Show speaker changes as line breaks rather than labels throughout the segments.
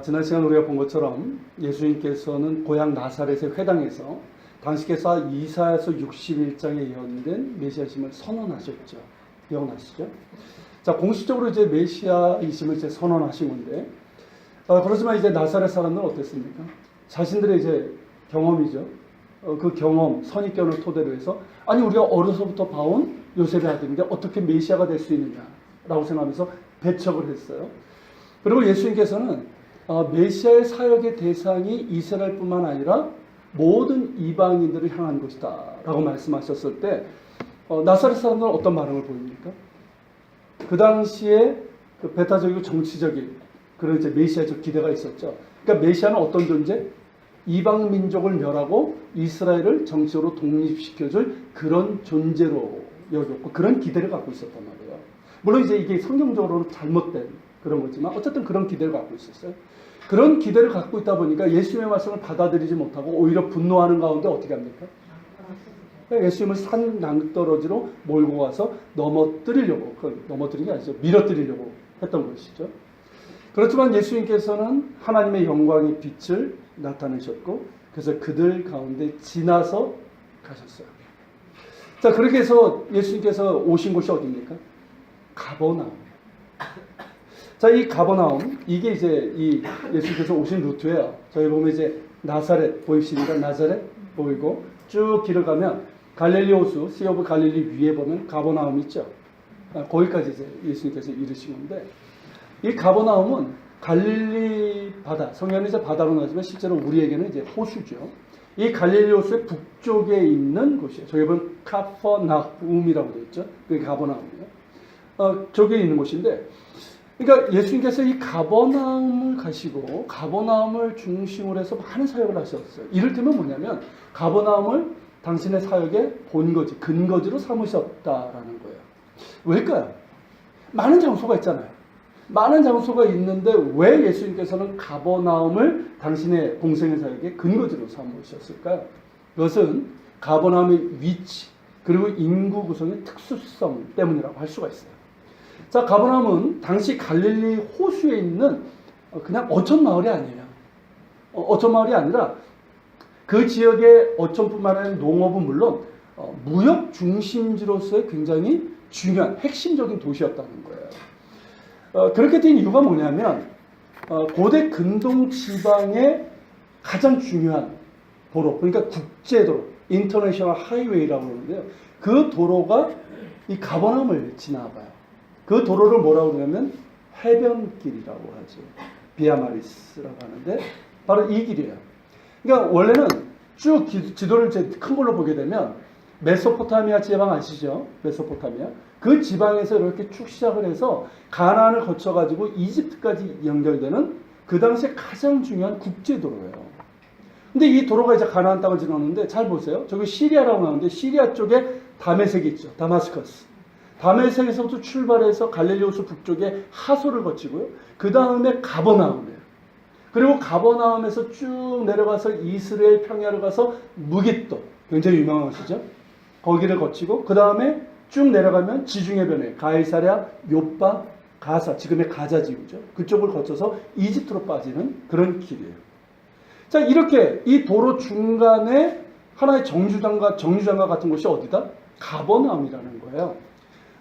지난 시간 우리가 본 것처럼 예수님께서는 고향 나사렛의 회당에서 당시께서 이사야서 61장에 예언된 메시아심을 선언하셨죠. 기억나시죠? 자, 공식적으로 이제 메시아이심을 이제 선언하신 건데, 그렇지만 이제 나사렛 사람들은 어땠습니까? 자신들의 이제 경험이죠. 그 경험, 선입견을 토대로 해서, 아니, 우리가 어려서부터 봐온 요셉의 아들인데 어떻게 메시아가 될 수 있느냐라고 생각하면서 배척을 했어요. 그리고 예수님께서는 메시아의 사역의 대상이 이스라엘뿐만 아니라 모든 이방인들을 향한 것이다 라고 말씀하셨을 때 나사렛 사람들은 어떤 반응을 보입니까? 그 당시에 그 배타적이고 정치적인 그런 이제 메시아적 기대가 있었죠. 그러니까 메시아는 어떤 존재? 이방 민족을 멸하고 이스라엘을 정치적으로 독립시켜줄 그런 존재로 여겼고 그런 기대를 갖고 있었단 말이에요. 물론 이제 이게 성경적으로는 잘못된 그런 거지만 어쨌든 그런 기대를 갖고 있었어요. 그런 기대를 갖고 있다 보니까 예수님의 말씀을 받아들이지 못하고 오히려 분노하는 가운데 어떻게 합니까? 예수님을 산 낭떠러지로 몰고 가서 넘어뜨리려고, 넘어뜨리는 게 아니죠. 밀어뜨리려고 했던 것이죠. 그렇지만 예수님께서는 하나님의 영광의 빛을 나타내셨고 그래서 그들 가운데 지나서 가셨어요. 자, 그렇게 해서 예수님께서 오신 곳이 어디입니까? 가버나움. 자, 이 가버나움, 이게 이제 이 예수님께서 오신 루트예요. 저희 보면 이제 나사렛 보이십니까? 나사렛 보이고 쭉 길을 가면 갈릴리 호수, 시 오브 갈릴리 위에 보면 가버나움 있죠. 거기까지 이제 예수님께서 이르신 건데 이 가버나움은 갈릴리 바다, 성경은 이제 바다로 나지만 실제로 우리에게는 이제 호수죠. 이 갈릴리 호수의 북쪽에 있는 곳이에요. 저기 보면 카퍼나움이라고 되어 있죠. 그게 가버나움이에요. 저기에 있는 곳인데 그러니까 예수님께서 이 가버나움을 가시고 가버나움을 중심으로 해서 많은 사역을 하셨어요. 이를테면 뭐냐면 가버나움을 당신의 사역의 본거지, 근거지로 삼으셨다라는 거예요. 왜일까요? 많은 장소가 있잖아요. 많은 장소가 있는데 왜 예수님께서는 가버나움을 당신의 공생의 사역의 근거지로 삼으셨을까요? 그것은 가버나움의 위치 그리고 인구 구성의 특수성 때문이라고 할 수가 있어요. 자, 가버나움은 당시 갈릴리 호수에 있는 그냥 어촌 마을이 아니에요. 어촌 마을이 아니라 그 지역의 어촌뿐만 아니라 농업은 물론 무역 중심지로서의 굉장히 중요한 핵심적인 도시였다는 거예요. 그렇게 된 이유가 뭐냐면 고대 근동 지방의 가장 중요한 도로, 그러니까 국제도로, 인터내셔널 하이웨이라고 그러는데요. 그 도로가 이 가버나움을 지나가요. 그 도로를 뭐라고 그러냐면 해변길이라고 하죠. 비아마리스라고 하는데 바로 이 길이에요. 그러니까 원래는 쭉 지도를 이제 큰 걸로 보게 되면 메소포타미아 지방 아시죠? 메소포타미아. 그 지방에서 이렇게 쭉 시작을 해서 가나안을 거쳐가지고 이집트까지 연결되는 그 당시에 가장 중요한 국제도로예요. 근데 이 도로가 이제 가나안 땅을 지나는데 잘 보세요. 저기 시리아라고 나오는데 시리아 쪽에 다메섹이 있죠. 다마스커스. 다메섹에서부터 출발해서 갈릴리 호수 북쪽에 하소를 거치고요. 그 다음에 가버나움이에요. 그리고 가버나움에서 쭉 내려가서 이스라엘 평야로 가서 무깃도, 굉장히 유명한 곳이죠. 거기를 거치고 그 다음에 쭉 내려가면 지중해변에 가이사랴, 요빠, 가사, 지금의 가자 지구죠. 그쪽을 거쳐서 이집트로 빠지는 그런 길이에요. 자, 이렇게 이 도로 중간에 하나의 정류장과 같은 곳이 어디다? 가버나움이라는 거예요.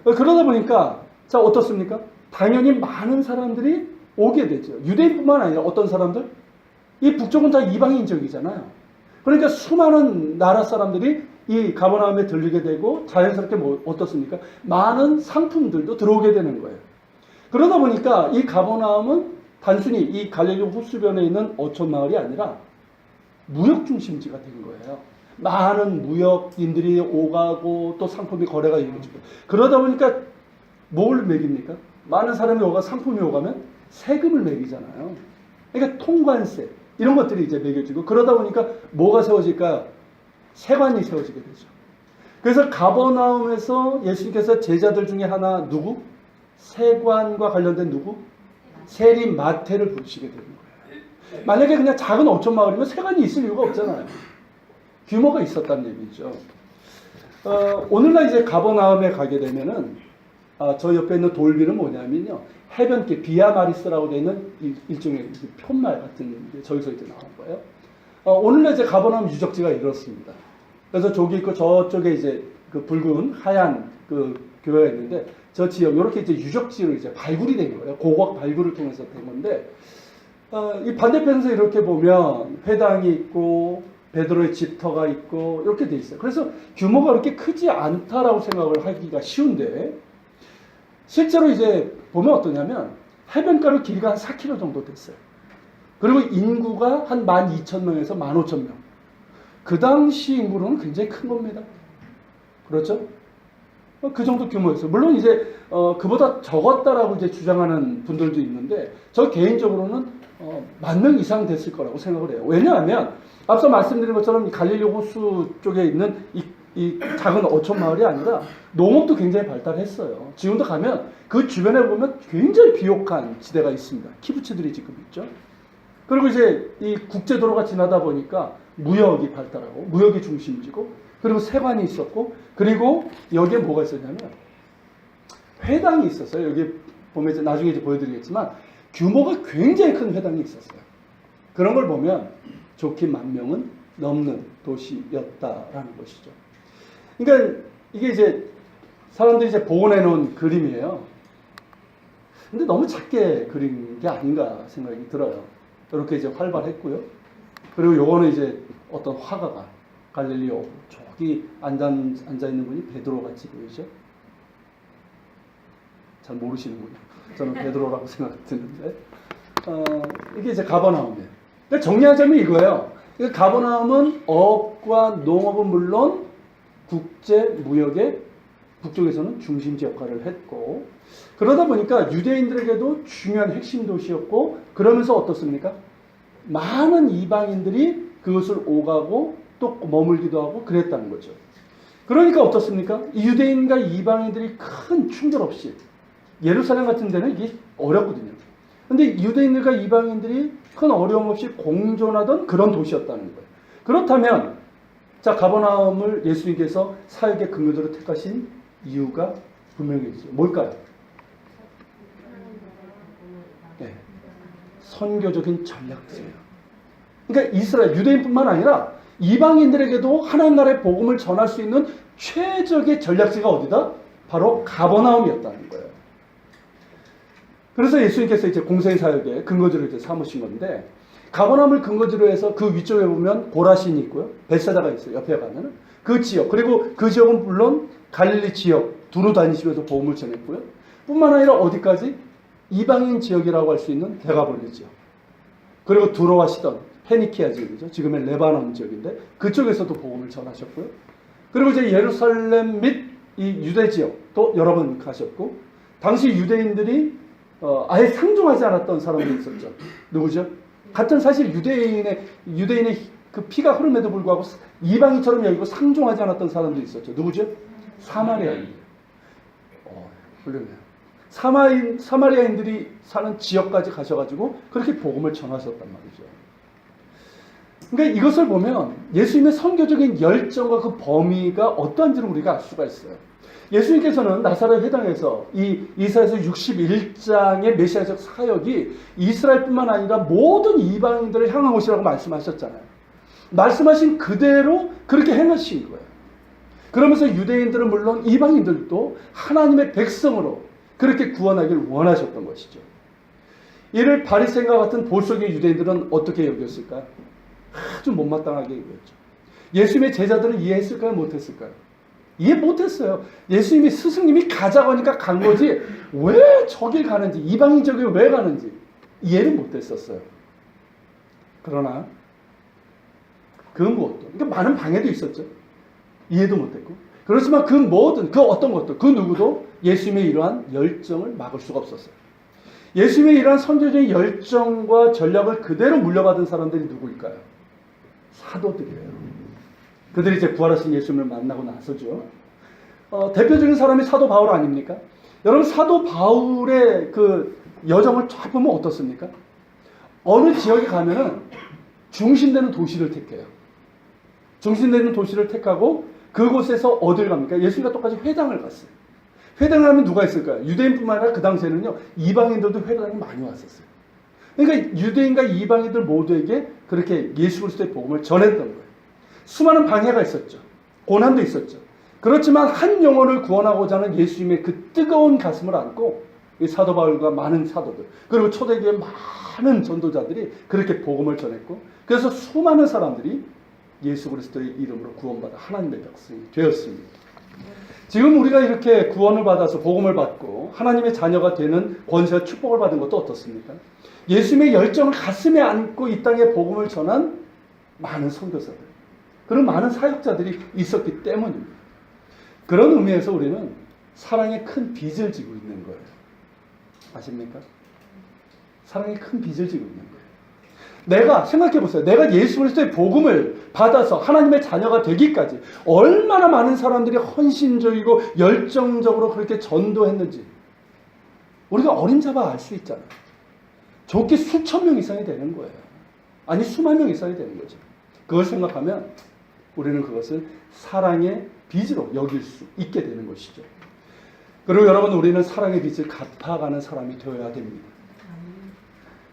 그러다 보니까 자, 어떻습니까? 당연히 많은 사람들이 오게 되죠. 유대인뿐만 아니라 어떤 사람들? 이 북쪽은 다 이방인 지역이잖아요. 그러니까 수많은 나라 사람들이 이 가버나움에 들리게 되고 자연스럽게 어떻습니까? 많은 상품들도 들어오게 되는 거예요. 그러다 보니까 이 가버나움은 단순히 이 갈릴리 호수변에 있는 어촌 마을이 아니라 무역 중심지가 된 거예요. 많은 무역인들이 오가고 또 상품이 거래가 이루어지고 그러다 보니까 뭘 매깁니까? 많은 사람이 오가 상품이 오가면 세금을 매기잖아요. 그러니까 통관세 이런 것들이 이제 매겨지고 그러다 보니까 뭐가 세워질까요? 세관이 세워지게 되죠. 그래서 가버나움에서 예수님께서 제자들 중에 하나 누구? 세관과 관련된 누구? 세리 마태를 부르시게 되는 거예요. 만약에 그냥 작은 어촌 마을이면 세관이 있을 이유가 없잖아요. 규모가 있었다는 얘기죠. 오늘날 이제 가버나움에 가게 되면은 저 옆에 있는 돌비는 뭐냐면요. 해변길, 비아마리스라고 되어 있는 일종의 푯말 같은 게 저기서 이제 나온 거예요. 오늘날 이제 가버나움 유적지가 이렇습니다. 그래서 저기 있고 저쪽에 이제 그 붉은 하얀 그 교회가 있는데 저 지역, 이렇게 이제 유적지로 이제 발굴이 된 거예요. 고고학 발굴을 통해서 된 건데, 이 반대편에서 이렇게 보면 회당이 있고, 베드로의 집터가 있고, 이렇게 돼 있어요. 그래서 규모가 그렇게 크지 않다라고 생각을 하기가 쉬운데, 실제로 이제 보면 어떠냐면, 해변가로 길이가 한 4km 정도 됐어요. 그리고 인구가 한 12,000명에서 15,000명. 그 당시 인구로는 굉장히 큰 겁니다. 그렇죠? 그 정도 규모였어요. 물론 이제 그보다 적었다라고 이제 주장하는 분들도 있는데 저 개인적으로는 10,000명 이상 됐을 거라고 생각을 해요. 왜냐하면 앞서 말씀드린 것처럼 갈릴리 호수 쪽에 있는 이 작은 어촌 마을이 아니라 농업도 굉장히 발달했어요. 지금도 가면 그 주변에 보면 굉장히 비옥한 지대가 있습니다. 키부츠들이 지금 있죠. 그리고 이제 이 국제도로가 지나다 보니까 무역이 발달하고 무역이 중심지고 그리고 세관이 있었고 그리고 여기에 뭐가 있었냐면 회당이 있었어요. 여기 보면 이제 나중에 이제 보여드리겠지만 규모가 굉장히 큰 회당이 있었어요. 그런 걸 보면 좋게 10,000명은 넘는 도시였다라는 것이죠. 그러니까 이게 이제 사람들이 이제 복원해 놓은 그림이에요. 근데 너무 작게 그린 게 아닌가 생각이 들어요. 이렇게 이제 활발했고요. 그리고 요거는 이제 어떤 화가가 갈릴리오 저기 앉아 있는 분이 베드로 같이 보이죠? 잘 모르시는군요. 저는 베드로라고 생각드는데 이게 이제 가버나움이에요. 그러니까 정리하자면 이거예요. 그러니까 가버나움은 어업과 농업은 물론 국제 무역의 북쪽에서는 중심지 역할을 했고 그러다 보니까 유대인들에게도 중요한 핵심 도시였고 그러면서 어떻습니까? 많은 이방인들이 그것을 오가고 또 머물기도 하고 그랬다는 거죠. 그러니까 어떻습니까? 유대인과 이방인들이 큰 충돌 없이 예루살렘 같은 데는 이게 어렵거든요. 근데 유대인들과 이방인들이 큰 어려움 없이 공존하던 그런 도시였다는 거예요. 그렇다면 자 가버나움을 예수님께서 사역의 근거지로 택하신 이유가 분명히 있어요. 뭘까요? 네. 선교적인 전략이에요. 그러니까 이스라엘 유대인뿐만 아니라 이방인들에게도 하나님 나라의 복음을 전할 수 있는 최적의 전략지가 어디다? 바로 가버나움이었다는 거예요. 그래서 예수님께서 이제 공생 사역의 근거지로 이제 삼으신 건데 가버나움을 근거지로 해서 그 위쪽에 보면 고라신이 있고요, 벳사다가 있어요. 옆에 가면은 그 지역 그리고 그 지역은 물론 갈릴리 지역 두루 다니시면서 복음을 전했고요. 뿐만 아니라 어디까지 이방인 지역이라고 할 수 있는 데가볼리 지역 그리고 들어와시던 페니키아 지역이죠. 지금의 레바논 지역인데 그쪽에서도 복음을 전하셨고요. 그리고 이제 예루살렘 및 이 유대 지역도 여러 번 가셨고 당시 유대인들이 아예 상종하지 않았던 사람들이 있었죠. 누구죠? 같은 사실 유대인의 그 피가 흐름에도 불구하고 이방인처럼 여기고 상종하지 않았던 사람들이 있었죠. 누구죠? 사마리아인. 훌륭해요. 사마리아인들이 사는 지역까지 가셔가지고 그렇게 복음을 전하셨단 말이죠. 그러니까 이것을 보면 예수님의 선교적인 열정과 그 범위가 어떠한지를 우리가 알 수가 있어요. 예수님께서는 나사렛 회당에서 이 이사야서 61장의 메시아적 사역이 이스라엘뿐만 아니라 모든 이방인들을 향한 것이라고 말씀하셨잖아요. 말씀하신 그대로 그렇게 행하신 거예요. 그러면서 유대인들은 물론 이방인들도 하나님의 백성으로 그렇게 구원하기를 원하셨던 것이죠. 이를 바리새인과 같은 보수적인 유대인들은 어떻게 여겼을까요? 아주 못마땅하게 여겼죠. 예수님의 제자들은 이해했을까요? 못했을까요? 이해 못했어요. 예수님이 스승님이 가자고 하니까 간 거지 왜 저길 가는지 이방인 저길 왜 가는지 이해를 못했었어요. 그러나 그 무엇도 그러니까 많은 방해도 있었죠. 이해도 못했고 그렇지만 그 모든 그 어떤 것도 그 누구도 예수님의 이러한 열정을 막을 수가 없었어요. 예수님의 이러한 선교적인 열정과 전략을 그대로 물려받은 사람들이 누구일까요? 사도들이에요. 그들이 이제 부활하신 예수님을 만나고 나서죠. 대표적인 사람이 사도 바울 아닙니까? 여러분 사도 바울의 그 여정을 쫙 보면 어떻습니까? 어느 지역에 가면은 중심되는 도시를 택해요. 중심되는 도시를 택하고 그곳에서 어딜 갑니까? 예수님과 똑같이 회당을 갔어요. 회당을 하면 누가 있을까요? 유대인뿐만 아니라 그 당시에는요, 이방인들도 회당에 많이 왔었어요. 그러니까 유대인과 이방인들 모두에게 그렇게 예수 그리스도의 복음을 전했던 거예요. 수많은 방해가 있었죠. 고난도 있었죠. 그렇지만 한 영혼을 구원하고자 하는 예수님의 그 뜨거운 가슴을 안고 이 사도 바울과 많은 사도들, 그리고 초대교회 많은 전도자들이 그렇게 복음을 전했고, 그래서 수많은 사람들이 예수 그리스도의 이름으로 구원받아 하나님의 백성이 되었습니다. 지금 우리가 이렇게 구원을 받아서 복음을 받고 하나님의 자녀가 되는 권세와 축복을 받은 것도 어떻습니까? 예수님의 열정을 가슴에 안고 이 땅에 복음을 전한 많은 선교사들, 그런 많은 사역자들이 있었기 때문입니다. 그런 의미에서 우리는 사랑의 큰 빚을 지고 있는 거예요. 아십니까? 사랑의 큰 빚을 지고 있는 거예요. 내가 생각해 보세요. 내가 예수 그리스도의 복음을 받아서 하나님의 자녀가 되기까지 얼마나 많은 사람들이 헌신적이고 열정적으로 그렇게 전도했는지 우리가 어림잡아 알 수 있잖아요. 좋게 수천 명 이상이 되는 거예요. 아니 수만 명 이상이 되는 거죠. 그걸 생각하면 우리는 그것을 사랑의 빚으로 여길 수 있게 되는 것이죠. 그리고 여러분, 우리는 사랑의 빚을 갚아가는 사람이 되어야 됩니다.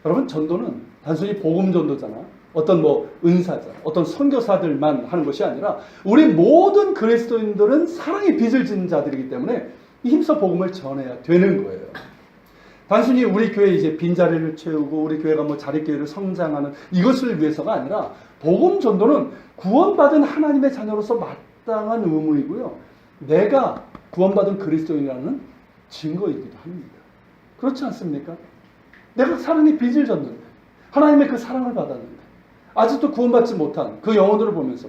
여러분, 전도는 단순히 복음 전도잖아. 어떤 은사자, 어떤 선교사들만 하는 것이 아니라 우리 모든 그리스도인들은 사랑의 빚을 지는 자들이기 때문에 힘써 복음을 전해야 되는 거예요. 단순히 우리 교회 이제 빈자리를 채우고 우리 교회가 자립교회를 성장하는 이것을 위해서가 아니라 복음 전도는 구원받은 하나님의 자녀로서 마땅한 의무이고요. 내가 구원받은 그리스도인이라는 증거이기도 합니다. 그렇지 않습니까? 내가 사랑의 빚을 졌는데, 하나님의 그 사랑을 받았는데, 아직도 구원받지 못한 그 영혼들을 보면서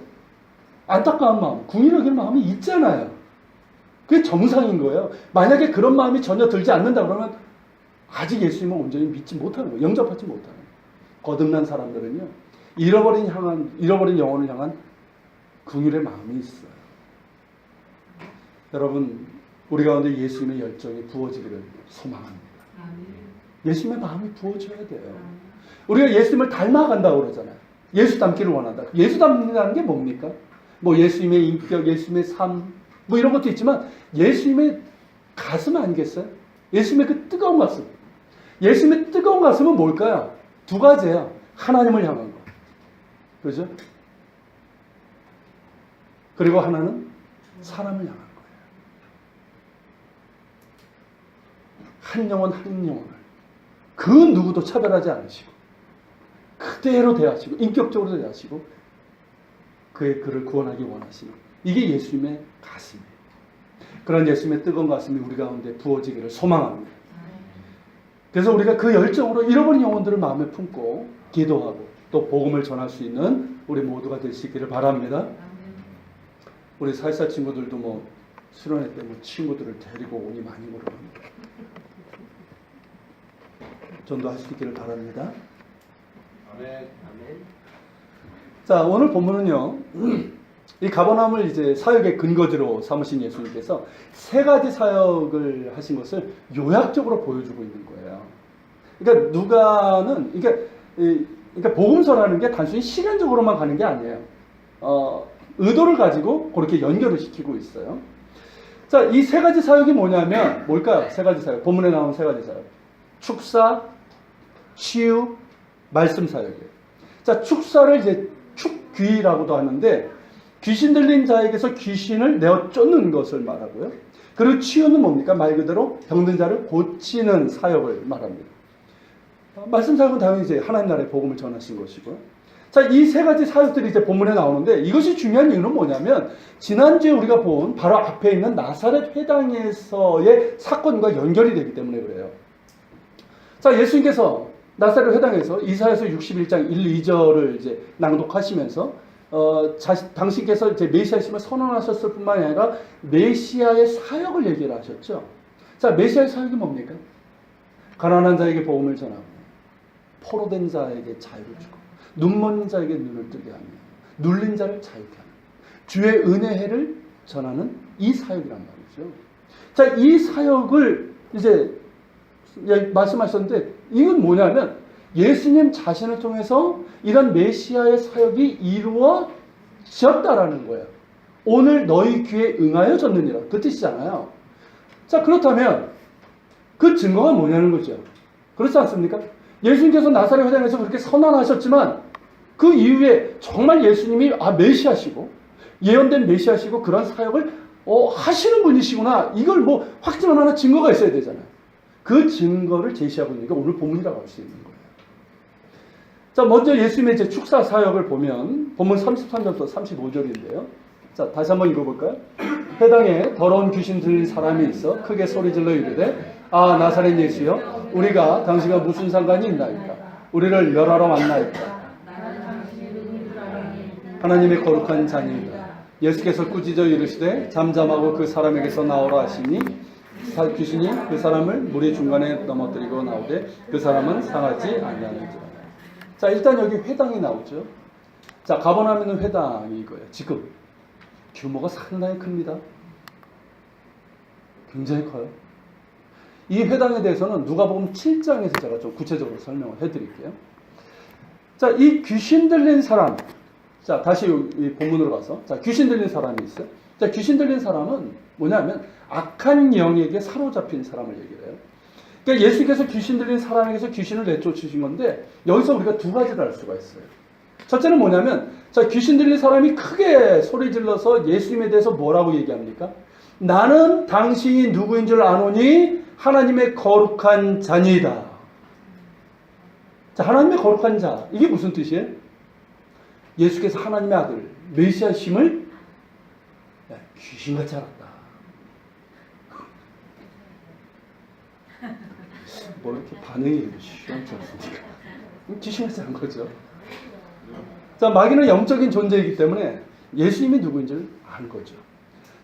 안타까운 마음, 궁일을 여기는 마음이 있잖아요. 그게 정상인 거예요. 만약에 그런 마음이 전혀 들지 않는다 그러면 아직 예수님을 온전히 믿지 못하는 거예요. 영접하지 못하는 거예요. 거듭난 사람들은요, 잃어버린 영혼을 향한 긍휼의 마음이 있어요. 여러분, 우리 가운데 예수님의 열정이 부어지기를 소망합니다. 예수님의 마음이 부어져야 돼요. 우리가 예수님을 닮아간다고 그러잖아요. 예수 닮기를 원한다. 예수 닮는다는 게 뭡니까? 예수님의 인격, 예수님의 삶, 이런 것도 있지만 예수님의 가슴 아니겠어요? 예수님의 그 뜨거운 가슴. 예수님의 뜨거운 가슴은 뭘까요? 두 가지예요. 하나님을 향한 거. 그죠? 그리고 하나는 사람을 향한 거예요. 한 영혼 한 영혼을 그 누구도 차별하지 않으시고 그대로 대하시고 인격적으로 대하시고 그를 구원하기 원하시는, 이게 예수님의 가슴이에요. 그런 예수님의 뜨거운 가슴이 우리 가운데 부어지기를 소망합니다. 그래서 우리가 그 열정으로 잃어버린 영혼들을 마음에 품고 기도하고 또 복음을 전할 수 있는 우리 모두가 될 수 있기를 바랍니다. 우리 사회사 친구들도 수련회 때 친구들을 데리고 오니 많이 모릅니다. 전도할 수 있기를 바랍니다.
아멘.
자, 오늘 본문은요, 이 가버나움을 이제 사역의 근거지로 삼으신 예수님께서 세 가지 사역을 하신 것을 요약적으로 보여주고 있는 거예요. 그러니까 누가는, 그러니까 복음서라는 게 단순히 시간적으로만 가는 게 아니에요. 의도를 가지고 그렇게 연결을 시키고 있어요. 자, 이 세 가지 사역이 뭘까요? 세 가지 사역. 본문에 나온 세 가지 사역. 축사, 치유, 말씀 사역이에요. 자, 축사를 이제 축귀라고도 하는데, 귀신 들린 자에게서 귀신을 내어 쫓는 것을 말하고요. 그리고 치유는 뭡니까? 말 그대로 병든 자를 고치는 사역을 말합니다. 말씀 사역은 당연히 이제 하나님 나라의 복음을 전하신 것이고요. 자, 이 세 가지 사역들이 이제 본문에 나오는데, 이것이 중요한 이유는 뭐냐면, 지난주에 우리가 본 바로 앞에 있는 나사렛 회당에서의 사건과 연결이 되기 때문에 그래요. 자, 예수님께서 나사렛 회당에서 이사야서 61장 1, 2절을 이제 낭독하시면서 당신께서 이제 메시아심을 선언하셨을 뿐만 아니라 메시아의 사역을 얘기를 하셨죠. 자, 메시아의 사역이 뭡니까? 가난한 자에게 복음을 전하고, 포로된 자에게 자유를 주고, 눈먼 자에게 눈을 뜨게 하며, 눌린 자를 자유케 하는, 주의 은혜를 전하는 이 사역이란 말이죠. 자, 이 사역을 이제 말씀하셨는데, 이건 뭐냐면 예수님 자신을 통해서 이런 메시아의 사역이 이루어졌다라는 거예요. 오늘 너희 귀에 응하여졌느니라, 그 뜻이잖아요. 자, 그렇다면 그 증거가 뭐냐는 거죠. 그렇지 않습니까? 예수님께서 나사렛 회당에서 그렇게 선언하셨지만 그 이후에 정말 예수님이 메시아시고 예언된 메시아시고 그런 사역을 하시는 분이시구나. 이걸 뭐 확증하는 증거가 있어야 되잖아요. 그 증거를 제시하고 있는 게 오늘 본문이라고 할 수 있는 거예요. 자, 먼저 예수님의 이제 축사 사역을 보면 본문 33절부터 35절인데요. 자, 다시 한번 읽어볼까요? 회당에 더러운 귀신 들린 사람이 있어 크게 소리질러 이르되 나사렛 예수여 우리가 당신과 무슨 상관이 있나이까? 우리를 멸하러 왔나이까? 하나님의 거룩한 자녀이다. 예수께서 꾸짖어 이르시되 잠잠하고 그 사람에게서 나오라 하시니 귀신이 그 사람을 물의 중간에 넘어뜨리고 나오되 그 사람은 상하지 아니하는지라. 자, 일단 여기 회당이 나오죠. 자, 가버나움에 있는 회당이 이거예요. 지금 규모가 상당히 큽니다. 굉장히 커요. 이 회당에 대해서는 누가복음 7장에서 제가 좀 구체적으로 설명을 해드릴게요. 자, 이 귀신 들린 사람, 자, 다시 이 본문으로 가서, 자, 귀신 들린 사람이 있어요. 자, 귀신 들린 사람은 뭐냐면 악한 영에게 사로잡힌 사람을 얘기를 해요. 그러니까 예수께서 귀신 들린 사람에게서 귀신을 내쫓으신 건데 여기서 우리가 두 가지를 알 수가 있어요. 첫째는 뭐냐면, 자, 귀신 들린 사람이 크게 소리 질러서 예수님에 대해서 뭐라고 얘기합니까? 나는 당신이 누구인 줄 아노니 하나님의 거룩한 자니이다. 자, 하나님의 거룩한 자, 이게 무슨 뜻이에요? 예수께서 하나님의 아들, 메시아심을 귀신같이 알았다. 뭐 이렇게 반응이 시원치 않습니까? 귀신같이 한 거죠. 자, 마귀는 영적인 존재이기 때문에 예수님이 누구인지를 아는 거죠.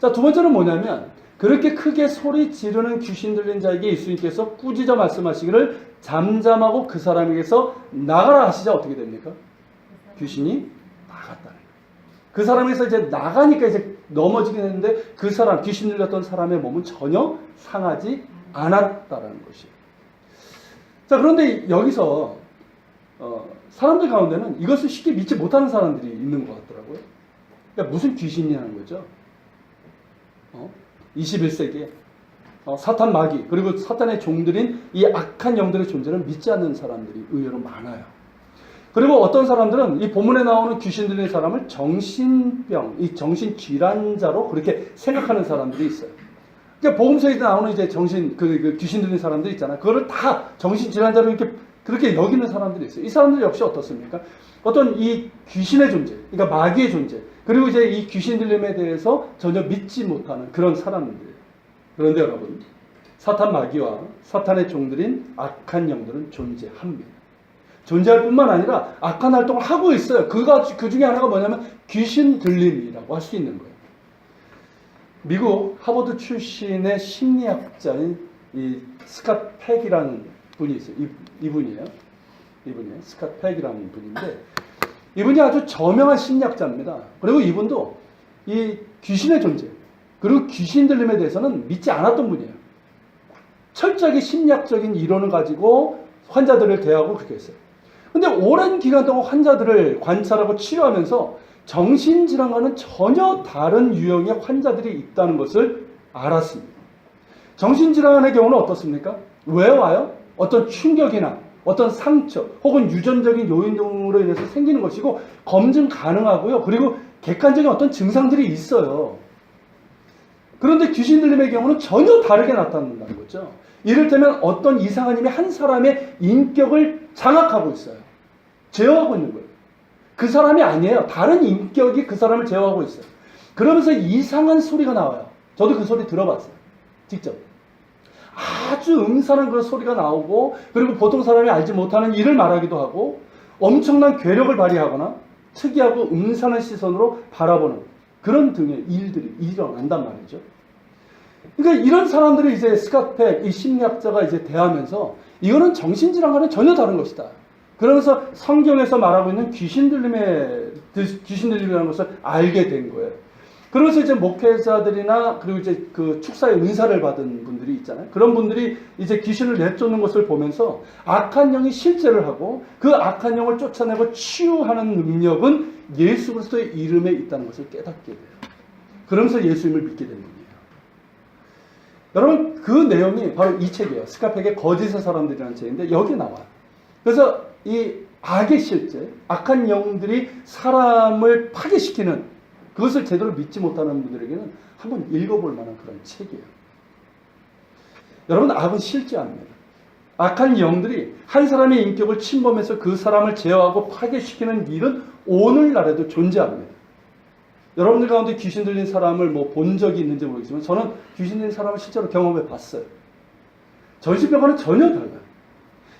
자, 두 번째는 뭐냐면 그렇게 크게 소리 지르는 귀신 들린 자에게 예수님께서 꾸짖어 말씀하시기를 잠잠하고 그 사람에게서 나가라 하시자 어떻게 됩니까? 귀신이 나갔다. 그 사람에서 이제 나가니까 이제 넘어지긴 했는데 그 사람, 귀신 들렸던 사람의 몸은 전혀 상하지 않았다라는 것이에요. 자, 그런데 여기서 사람들 가운데는 이것을 쉽게 믿지 못하는 사람들이 있는 것 같더라고요. 그러니까 무슨 귀신이라는 거죠? 21세기에 사탄 마귀 그리고 사탄의 종들인 이 악한 영들의 존재를 믿지 않는 사람들이 의외로 많아요. 그리고 어떤 사람들은 이 본문에 나오는 귀신 들린 사람을 정신병, 이 정신질환자로 그렇게 생각하는 사람들이 있어요. 그러니까 복음서에 나오는 이제 그 귀신 들린 사람들 있잖아요. 그거를 다 정신질환자로 이렇게 그렇게 여기는 사람들이 있어요. 이 사람들 역시 어떻습니까? 어떤 이 귀신의 존재, 그러니까 마귀의 존재, 그리고 이제 이 귀신 들림에 대해서 전혀 믿지 못하는 그런 사람들이에요. 그런데 여러분, 사탄 마귀와 사탄의 종들인 악한 영들은 존재합니다. 존재할 뿐만 아니라 악한 활동을 하고 있어요. 그 중에 하나가 뭐냐면 귀신 들림이라고 할 수 있는 거예요. 미국 하버드 출신의 심리학자인 이 스캇 팩이라는 분이 있어요. 이분이에요. 스캇 팩이라는 분인데 이분이 아주 저명한 심리학자입니다. 그리고 이분도 이 귀신의 존재 그리고 귀신 들림에 대해서는 믿지 않았던 분이에요. 철저하게 심리학적인 이론을 가지고 환자들을 대하고 그렇게 했어요. 근데 오랜 기간 동안 환자들을 관찰하고 치료하면서 정신질환과는 전혀 다른 유형의 환자들이 있다는 것을 알았습니다. 정신질환의 경우는 어떻습니까? 왜 와요? 어떤 충격이나 어떤 상처 혹은 유전적인 요인 등으로 인해서 생기는 것이고 검증 가능하고요. 그리고 객관적인 어떤 증상들이 있어요. 그런데 귀신 들림의 경우는 전혀 다르게 나타난다는 거죠. 이를테면 어떤 이상한 힘이 한 사람의 인격을 장악하고 있어요. 제어하고 있는 거예요. 그 사람이 아니에요. 다른 인격이 그 사람을 제어하고 있어요. 그러면서 이상한 소리가 나와요. 저도 그 소리 들어봤어요. 직접. 아주 음산한 그런 소리가 나오고 그리고 보통 사람이 알지 못하는 일을 말하기도 하고 엄청난 괴력을 발휘하거나 특이하고 음산한 시선으로 바라보는 그런 등의 일들이 일어난단 말이죠. 그러니까 이런 사람들을 이제 스캇 팩, 이 심리학자가 이제 대하면서 이거는 정신질환과는 전혀 다른 것이다. 그러면서 성경에서 말하고 있는 귀신 들림이라는 것을 알게 된 거예요. 그러면서 이제 목회자들이나 그리고 이제 그 축사의 은사를 받은 분들이 있잖아요. 그런 분들이 이제 귀신을 내쫓는 것을 보면서 악한 영이 실제를 하고 그 악한 영을 쫓아내고 치유하는 능력은 예수 그리스도의 이름에 있다는 것을 깨닫게 돼요. 그러면서 예수님을 믿게 된 분이에요. 여러분 그 내용이 바로 이 책이에요. 스카펙의 거짓의 사람들이라는 책인데 여기 나와요. 그래서 이 악의 실제, 악한 영들이 사람을 파괴시키는 그것을 제대로 믿지 못하는 분들에게는 한번 읽어볼 만한 그런 책이에요. 여러분 악은 실제합니다. 악한 영들이 한 사람의 인격을 침범해서 그 사람을 제어하고 파괴시키는 일은 오늘날에도 존재합니다. 여러분들 가운데 귀신 들린 사람을 뭐 본 적이 있는지 모르겠지만 저는 귀신 들린 사람을 실제로 경험해 봤어요. 정신병과는 전혀 달라요.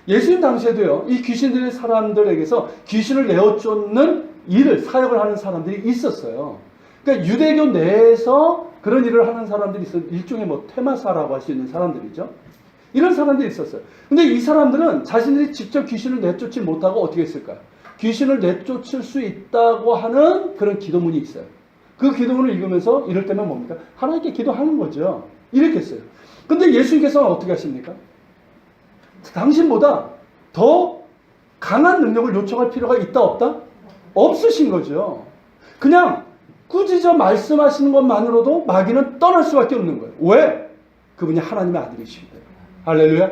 예수님 당시에도요, 이 귀신 들린 사람들에게서 귀신을 내어 쫓는 일을, 사역을 하는 사람들이 있었어요. 그러니까 유대교 내에서 그런 일을 하는 사람들이 있어요. 일종의 뭐 퇴마사라고 할 수 있는 사람들이죠. 이런 사람들이 있었어요. 근데 이 사람들은 자신들이 직접 귀신을 내쫓지 못하고 어떻게 했을까요? 귀신을 내쫓을 수 있다고 하는 그런 기도문이 있어요. 그 기도문을 읽으면서 이럴 때면 뭡니까? 하나님께 기도하는 거죠. 이렇게 했어요. 근데 예수님께서는 어떻게 하십니까? 당신보다 더 강한 능력을 요청할 필요가 있다 없다? 없으신 거죠. 그냥 꾸짖어 말씀하시는 것만으로도 마귀는 떠날 수밖에 없는 거예요. 왜? 그분이 하나님의 아들이십니다. 할렐루야.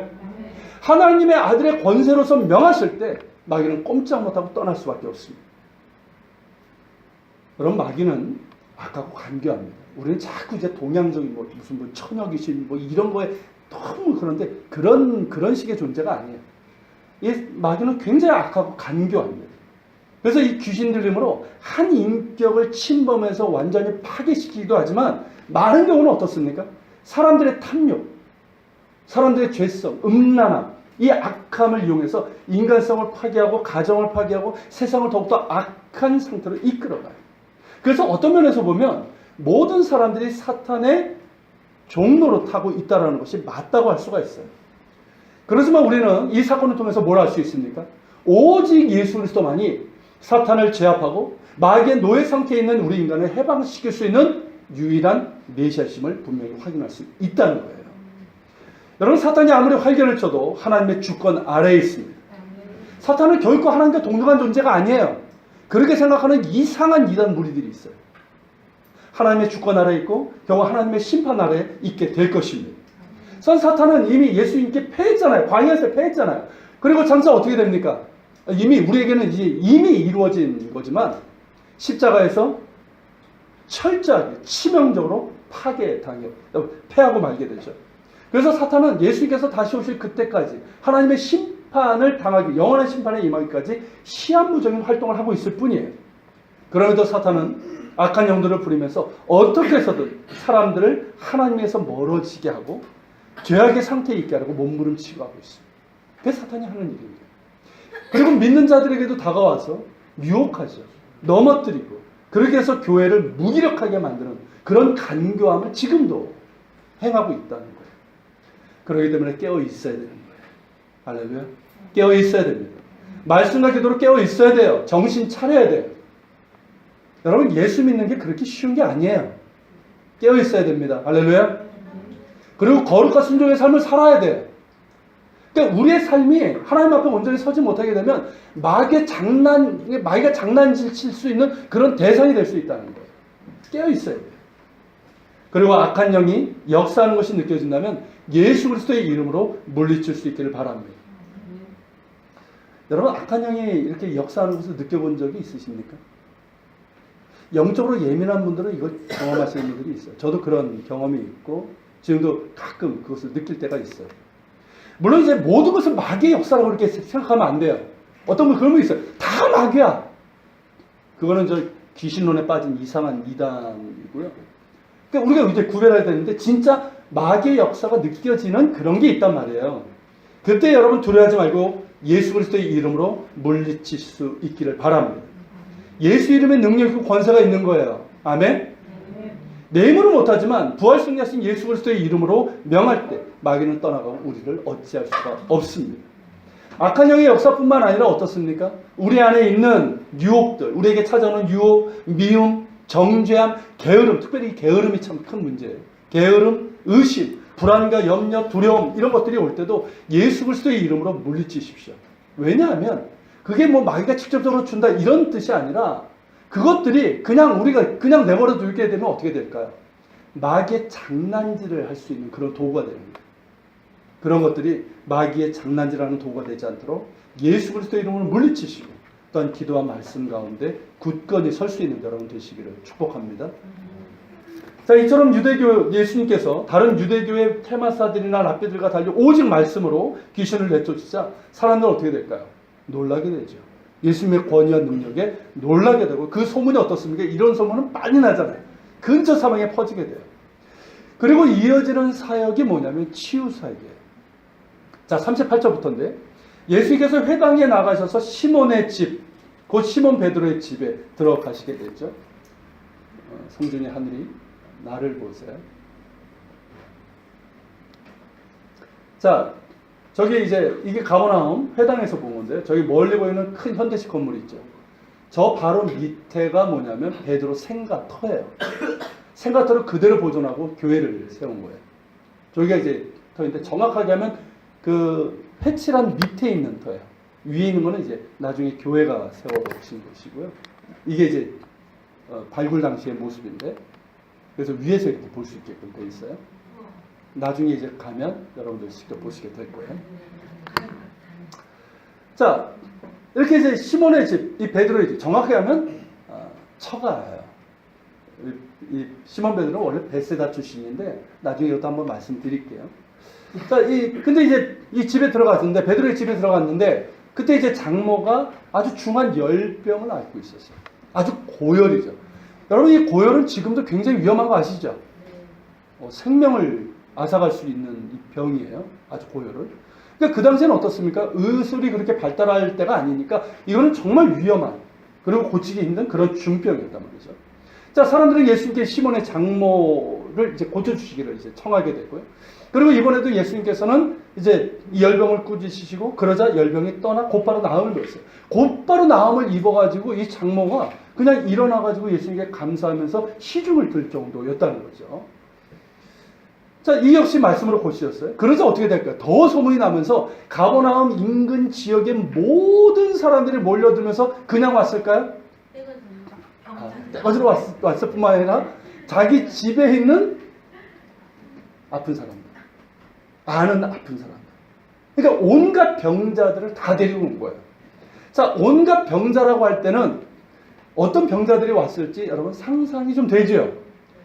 하나님의 아들의 권세로서 명하실 때 마귀는 꼼짝 못하고 떠날 수밖에 없습니다. 여러분 마귀는 악하고 간교합니다. 우리는 자꾸 이제 동양적인 뭐 무슨 뭐 처녀귀신 뭐 이런 거에 너무 그런데 그런 식의 존재가 아니에요. 이 마귀는 굉장히 악하고 간교합니다. 그래서 이 귀신 들림으로 한 인격을 침범해서 완전히 파괴시키기도 하지만 많은 경우는 어떻습니까? 사람들의 탐욕, 사람들의 죄성, 음란함, 이 악함을 이용해서 인간성을 파괴하고 가정을 파괴하고 세상을 더욱더 악한 상태로 이끌어가요. 그래서 어떤 면에서 보면 모든 사람들이 사탄의 종로로 타고 있다는 것이 맞다고 할 수가 있어요. 그렇지만 우리는 이 사건을 통해서 뭘 알 수 있습니까? 오직 예수 그리스도만이 사탄을 제압하고 마귀의 노예 상태에 있는 우리 인간을 해방시킬 수 있는 유일한 메시아심을 분명히 확인할 수 있다는 거예요. 여러분 사탄이 아무리 활개를 쳐도 하나님의 주권 아래에 있습니다. 사탄은 결코 하나님과 동등한 존재가 아니에요. 그렇게 생각하는 이상한 이단 무리들이 있어요. 하나님의 주권 아래에 있고 결국 하나님의 심판 아래에 있게 될 것입니다. 선 사탄은 이미 예수님께 패했잖아요. 광야에서 패했잖아요. 그리고 장차 어떻게 됩니까? 이미 우리에게는 이미 이루어진 거지만 십자가에서 철저하게 치명적으로 패하고 말게 되죠. 그래서 사탄은 예수님께서 다시 오실 그때까지 하나님의 심판을 당하기, 영원한 심판에 임하기까지 시한무적인 활동을 하고 있을 뿐이에요. 그럼에도 사탄은 악한 영들을 부리면서 어떻게 해서든 사람들을 하나님에서 멀어지게 하고 죄악의 상태에 있게 하려고 몸부림치고 하고 있습니다. 그게 사탄이 하는 일입니다. 그리고 믿는 자들에게도 다가와서 유혹하죠. 넘어뜨리고 그렇게 해서 교회를 무기력하게 만드는 그런 간교함을 지금도 행하고 있다는 거예요. 그렇기 때문에 깨어 있어야 되는 거예요. 할렐루야. 깨어 있어야 됩니다. 말씀과 기도로 깨어 있어야 돼요. 정신 차려야 돼요. 여러분 예수 믿는 게 그렇게 쉬운 게 아니에요. 깨어 있어야 됩니다. 할렐루야. 그리고 거룩한 순종의 삶을 살아야 돼요. 그러니까 우리의 삶이 하나님 앞에 온전히 서지 못하게 되면 마귀가 장난질 칠 수 있는 그런 대상이 될 수 있다는 거예요. 깨어 있어야 돼요. 그리고 악한 영이 역사하는 것이 느껴진다면 예수 그리스도의 이름으로 물리칠 수 있기를 바랍니다. 여러분 악한 영이 이렇게 역사하는 것을 느껴본 적이 있으십니까? 영적으로 예민한 분들은 이걸 경험하시는 분들이 있어요. 저도 그런 경험이 있고 지금도 가끔 그것을 느낄 때가 있어요. 물론 이제 모든 것을 마귀의 역사라고 그렇게 생각하면 안 돼요. 어떤 분 그런 분 있어요. 다 마귀야. 그거는 저 귀신론에 빠진 이상한 이단이고요. 그러니까 우리가 이제 구별해야 되는데 진짜 마귀의 역사가 느껴지는 그런 게 있단 말이에요. 그때 여러분 두려워하지 말고 예수 그리스도의 이름으로 물리칠 수 있기를 바랍니다. 예수 이름의 능력이고 권세가 있는 거예요. 아멘? 내 힘으로 못하지만 부활 승리하신 예수 그리스도의 이름으로 명할 때 마귀는 떠나가고 우리를 어찌할 수가 없습니다. 악한 영의 역사뿐만 아니라 어떻습니까? 우리 안에 있는 유혹들, 우리에게 찾아오는 유혹, 미움, 정죄함, 게으름, 특별히 게으름이 참 큰 문제예요. 게으름, 의심, 불안과 염려, 두려움 이런 것들이 올 때도 예수 그리스도의 이름으로 물리치십시오. 왜냐하면 그게 뭐 마귀가 직접적으로 준다 이런 뜻이 아니라 그것들이 그냥 우리가 그냥 내버려 두게 되면 어떻게 될까요? 마귀의 장난질을 할 수 있는 그런 도구가 됩니다. 그런 것들이 마귀의 장난질하는 도구가 되지 않도록 예수 그리스도의 이름으로 물리치시고 또한 기도와 말씀 가운데 굳건히 설 수 있는 여러분 되시기를 축복합니다. 자, 이처럼 유대교 예수님께서 다른 유대교의 테마사들이나 랍비들과 달리 오직 말씀으로 귀신을 내쫓으자 사람들은 어떻게 될까요? 놀라게 되죠. 예수님의 권위와 능력에 놀라게 되고 그 소문이 어떻습니까? 이런 소문은 빨리 나잖아요. 근처 사방에 퍼지게 돼요. 그리고 이어지는 사역이 뭐냐면 치유 사역이에요. 자, 38절부터인데 예수님께서 회당에 나가셔서 시몬의 집, 곧 시몬 베드로의 집에 들어가시게 되죠. 성준이 하늘이 나를 보세요. 자, 저기 이제 이게 가버나움 회당에서 본 건데요. 저기 멀리 보이는 큰 현대식 건물 있죠. 저 바로 밑에가 뭐냐면 베드로 생가터예요. 생가터를 그대로 보존하고 교회를 세운 거예요. 저기가 이제 터인데 정확하게 하면 그 회칠한 밑에 있는 터예요. 위에 있는 거는 이제 나중에 교회가 세워진 것이고요. 이게 이제 발굴 당시의 모습인데 그래서 위에서 이렇게 볼 수 있게끔 돼 있어요. 나중에 이제 가면 여러분들 직접 보시게 될 거예요. 자, 이렇게 이제 시몬의 집, 이 베드로의 집, 정확하게 하면 처가예요. 이 시몬 베드로는 원래 베세다 출신인데 나중에 이것도 한번 말씀드릴게요. 자, 근데 이제 이 집에 들어갔는데 베드로의 집에 들어갔는데 그때 이제 장모가 아주 중한 열병을 앓고 있었어요. 아주 고열이죠. 여러분 이 고열은 지금도 굉장히 위험한 거 아시죠? 생명을 앗아갈 수 있는 이 병이에요. 아주 고열은. 그러니까 그 당시에는 어떻습니까? 의술이 그렇게 발달할 때가 아니니까 이거는 정말 위험한 그리고 고치기 힘든 그런 중병이었단 말이죠. 자, 사람들은 예수님께 시몬의 장모를 이제 고쳐주시기를 이제 청하게 됐고요. 그리고 이번에도 예수님께서는 이제 이 열병을 꾸짖으시고 그러자 열병이 떠나 곧바로 나음을 입었어요. 곧바로 나음을 입어가지고 이 장모가 그냥 일어나가지고 예수님께 감사하면서 시중을 들 정도였다는 거죠. 자, 이 역시 말씀으로 고치셨어요. 그러자 어떻게 될까요? 더 소문이 나면서 가버나움 인근 지역의 모든 사람들이 몰려들면서 그냥 왔을까요? 때가지러 왔을 뿐만 아니라 자기 집에 있는 아픈 사람들, 아는 아픈 사람들. 그러니까 온갖 병자들을 다 데리고 온 거예요. 자, 온갖 병자라고 할 때는 어떤 병자들이 왔을지 여러분 상상이 좀 되죠?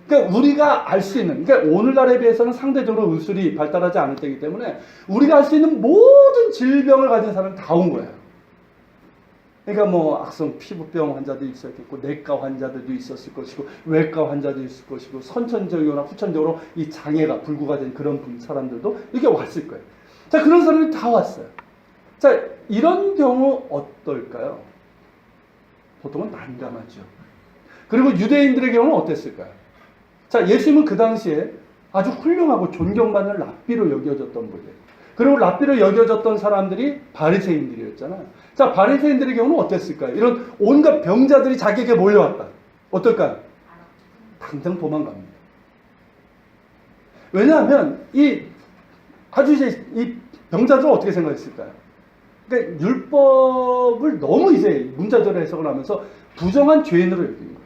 그러니까 우리가 알 수 있는, 그러니까 오늘날에 비해서는 상대적으로 의술이 발달하지 않을 때이기 때문에 우리가 알 수 있는 모든 질병을 가진 사람이 다 온 거예요. 그러니까 뭐 악성 피부병 환자도 있었겠고 내과 환자들도 있었을 것이고 외과 환자도 있을 것이고 선천적이거나 후천적으로 이 장애가 불구가 된 그런 사람들도 이렇게 왔을 거예요. 자, 그런 사람들이 다 왔어요. 자, 이런 경우 어떨까요? 보통은 난감하죠. 그리고 유대인들의 경우는 어땠을까요? 자, 예수님은 그 당시에 아주 훌륭하고 존경받는 랍비로 여겨졌던 분이에요. 그리고 랍비로 여겨졌던 사람들이 바리새인들이었잖아요. 자, 바리새인들의 경우는 어땠을까요? 이런 온갖 병자들이 자기에게 몰려왔다. 어떨까요? 당장 도망갑니다. 왜냐하면 이 병자들은 어떻게 생각했을까요? 그러니까 율법을 너무 이제 문자적으로 해석을 하면서 부정한 죄인으로 여기는 거예요.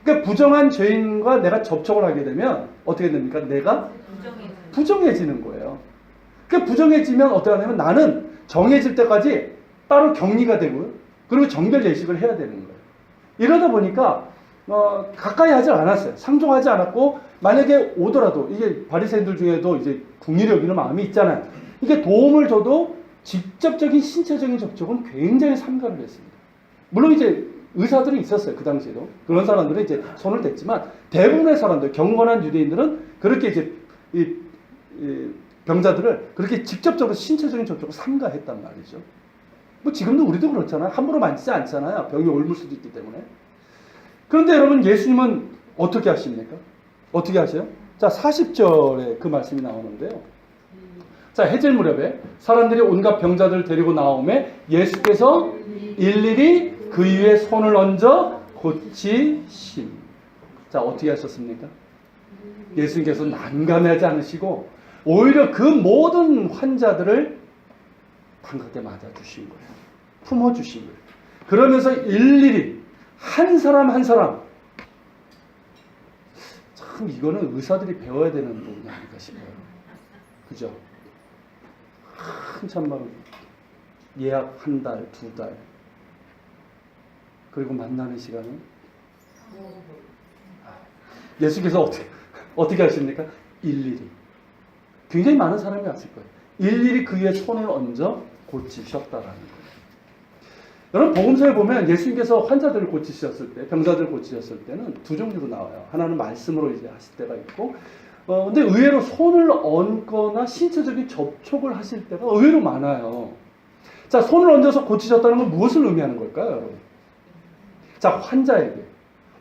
그러니까 부정한 죄인과 내가 접촉을 하게 되면 어떻게 됩니까? 내가 부정해지는 거예요. 그러니까 부정해지면 어떻게 하냐면 나는 정해질 때까지 따로 격리가 되고요. 그리고 정결 예식을 해야 되는 거예요. 이러다 보니까 가까이 하지 않았어요. 상종하지 않았고 만약에 오더라도 이게 바리새인들 중에도 이제 궁일이 여기는 마음이 있잖아요. 이게 도움을 줘도 직접적인 신체적인 접촉은 굉장히 삼가를 했습니다. 물론 이제 의사들이 있었어요. 그 당시에도. 그런 사람들은 이제 손을 댔지만 대부분의 사람들, 경건한 유대인들은 그렇게 이제 이 병자들을 그렇게 직접적으로 신체적인 접촉을 삼가했단 말이죠. 뭐 지금도 우리도 그렇잖아요. 함부로 만지지 않잖아요. 병이 옮을 수도 있기 때문에. 그런데 여러분 예수님은 어떻게 하십니까? 어떻게 하세요? 자, 40절에 그 말씀이 나오는데요. 자, 해질 무렵에 사람들이 온갖 병자들을 데리고 나오매 예수께서 일일이 그 위에 손을 얹어 고치심. 자, 어떻게 하셨습니까? 예수님께서 난감해하지 않으시고 오히려 그 모든 환자들을 반갑게 맞아주신 거예요. 품어주신 거예요. 그러면서 일일이 한 사람 한 사람, 참 참 이거는 의사들이 배워야 되는 부분이 아닐까 싶어요. 그죠? 한참 막 예약 한 달, 두 달. 그리고 만나는 시간은 예수께서 어떻게 하십니까? 일일이. 굉장히 많은 사람이 왔을 거예요. 일일이 그의 손을 얹어 고치셨다라는 거예요. 여러분 복음서에 보면 예수님께서 환자들을 고치셨을 때, 병자들을 고치셨을 때는 두 종류로 나와요. 하나는 말씀으로 이제 하실 때가 있고, 근데 의외로 손을 얹거나 신체적인 접촉을 하실 때가 의외로 많아요. 자, 손을 얹어서 고치셨다는 건 무엇을 의미하는 걸까요, 여러분? 자, 환자에게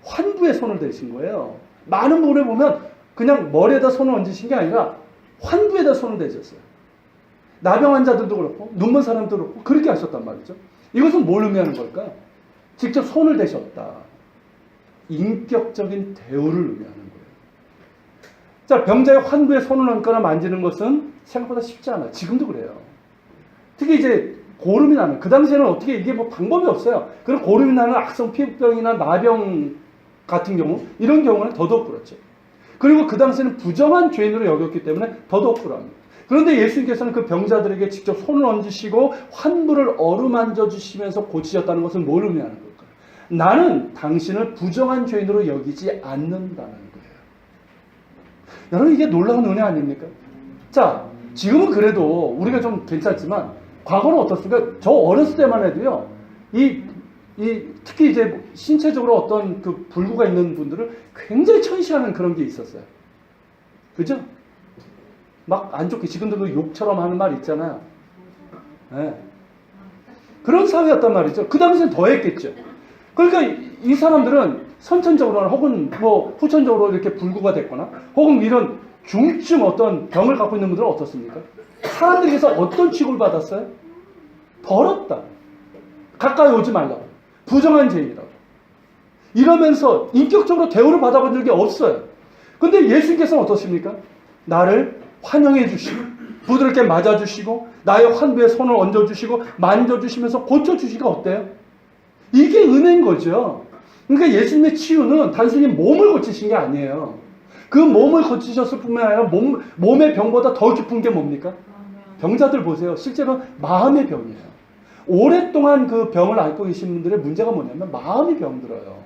환부에 손을 대신 거예요. 많은 부분에 보면 그냥 머리에다 손을 얹으신 게 아니라 환부에다 손을 대셨어요. 나병 환자들도 그렇고 눈먼 사람도 그렇고 그렇게 하셨단 말이죠. 이것은 뭘 의미하는 걸까요? 직접 손을 대셨다. 인격적인 대우를 의미하는 거예요. 자, 병자의 환부에 손을 얹거나 만지는 것은 생각보다 쉽지 않아요. 지금도 그래요. 특히 이제 고름이 나면, 그 당시에는 어떻게 이게 뭐 방법이 없어요. 그리고 고름이 나는 악성 피부병이나 나병 같은 경우, 이런 경우는 더더욱 그렇죠. 그리고 그 당시에는 부정한 죄인으로 여겼기 때문에 더더욱 그럽니다. 그런데 예수님께서는 그 병자들에게 직접 손을 얹으시고 환부를 어루만져 주시면서 고치셨다는 것은 뭘 의미하는 걸까요? 나는 당신을 부정한 죄인으로 여기지 않는다는 거예요. 여러분 이게 놀라운 은혜 아닙니까? 자, 지금은 그래도 우리가 좀 괜찮지만 과거는 어떻습니까? 저 어렸을 때만 해도요. 특히 이제 신체적으로 어떤 그 불구가 있는 분들을 굉장히 천시하는 그런 게 있었어요. 그죠? 막 안 좋게 지금도 그 욕처럼 하는 말 있잖아요. 네. 그런 사회였단 말이죠. 그 당시엔 더 했겠죠. 그러니까 이 사람들은 선천적으로나 혹은 뭐 후천적으로 이렇게 불구가 됐거나 혹은 이런 중증 어떤 병을 갖고 있는 분들은 어떻습니까? 사람들에게서 어떤 취급을 받았어요? 더럽다. 가까이 오지 말라고. 부정한 죄인이라고. 이러면서 인격적으로 대우를 받아본 적이 없어요. 근데 예수님께서는 어떻습니까? 나를 환영해 주시고 부드럽게 맞아주시고 나의 환부에 손을 얹어주시고 만져주시면서 고쳐주시기가 어때요? 이게 은혜인 거죠. 그러니까 예수님의 치유는 단순히 몸을 고치신 게 아니에요. 그 몸을 고치셨을 뿐만 아니라 몸의 병보다 더 깊은 게 뭡니까? 병자들 보세요. 실제로 마음의 병이에요. 오랫동안 그 병을 앓고 계신 분들의 문제가 뭐냐면 마음이 병들어요.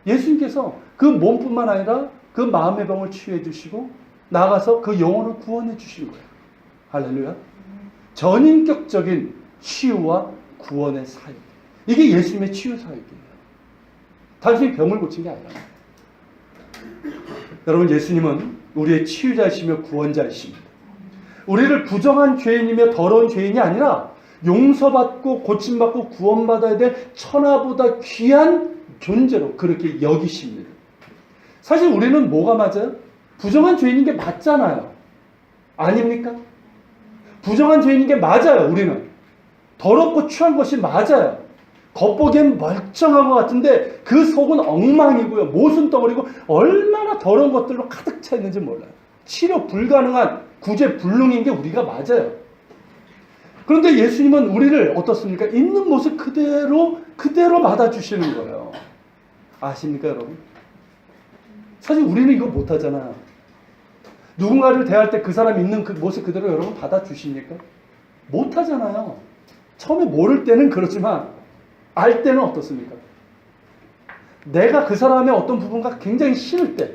예수님께서 그 몸뿐만 아니라 그 마음의 병을 치유해 주시고 나아가서 그 영혼을 구원해 주신 거예요. 할렐루야. 전인격적인 치유와 구원의 사역. 이게 예수님의 치유 사역이에요. 단순히 병을 고친 게 아니라. 여러분 예수님은 우리의 치유자이시며 구원자이십니다. 우리를 부정한 죄인이며 더러운 죄인이 아니라 용서받고 고침받고 구원받아야 될 천하보다 귀한 존재로 그렇게 여기십니다. 사실 우리는 뭐가 맞아요? 부정한 죄인인 게 맞잖아요. 아닙니까? 부정한 죄인인 게 맞아요. 우리는. 더럽고 추한 것이 맞아요. 겉보기엔 멀쩡한 것 같은데 그 속은 엉망이고요. 모순덩어리고 얼마나 더러운 것들로 가득 차 있는지 몰라요. 치료 불가능한 구제불능인 게 우리가 맞아요. 그런데 예수님은 우리를 어떻습니까? 있는 모습 그대로 받아주시는 거예요. 아십니까 여러분? 사실 우리는 이거 못하잖아요. 누군가를 대할 때 그 사람 있는 그 모습 그대로 여러분 받아주십니까? 못하잖아요. 처음에 모를 때는 그렇지만 알 때는 어떻습니까? 내가 그 사람의 어떤 부분과 굉장히 싫을 때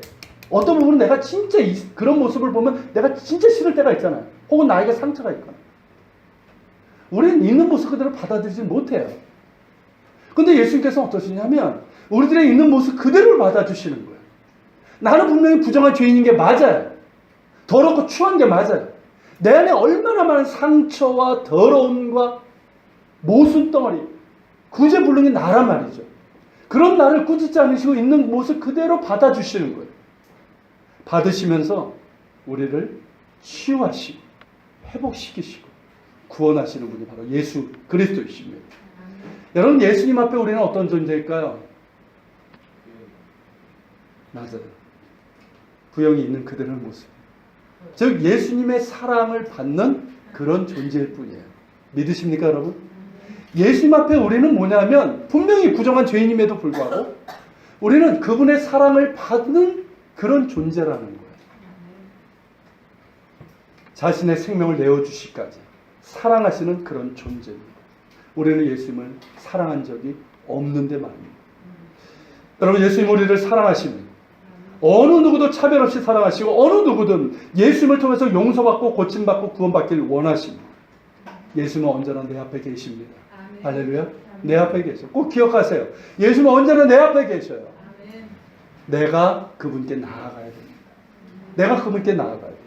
어떤 부분은 내가 진짜 그런 모습을 보면 내가 진짜 싫을 때가 있잖아요. 혹은 나에게 상처가 있거나. 우리는 있는 모습 그대로 받아들이지 못해요. 근데 예수님께서 어떠시냐면 우리들의 있는 모습 그대로를 받아주시는 거예요. 나는 분명히 부정한 죄인인 게 맞아요. 더럽고 추한 게 맞아요. 내 안에 얼마나 많은 상처와 더러움과 모순덩어리, 구제불능이 나란 말이죠. 그런 나를 꾸짖지 않으시고 있는 모습 그대로 받아주시는 거예요. 받으시면서 우리를 치유하시고 회복시키시고 구원하시는 분이 바로 예수 그리스도이십니다. 여러분 예수님 앞에 우리는 어떤 존재일까요? 맞아요. 부영이 있는 그대로의 모습. 즉 예수님의 사랑을 받는 그런 존재일 뿐이에요. 믿으십니까 여러분? 예수님 앞에 우리는 뭐냐면 분명히 부정한 죄인임에도 불구하고 우리는 그분의 사랑을 받는 그런 존재라는 거예요. 자신의 생명을 내어주시기까지 사랑하시는 그런 존재입니다. 우리는 예수님을 사랑한 적이 없는데 말입니다. 여러분, 예수님 우리를 사랑하십니다. 어느 누구도 차별 없이 사랑하시고 어느 누구든 예수님을 통해서 용서받고 고침받고 구원받기를 원하십니다. 예수님은 언제나 내 앞에 계십니다. 할렐루야. 내 앞에 계셔. 꼭 기억하세요. 예수님은 언제나 내 앞에 계셔요. 내가 그분께 나아가야 됩니다. 내가 그분께 나아가야 됩니다.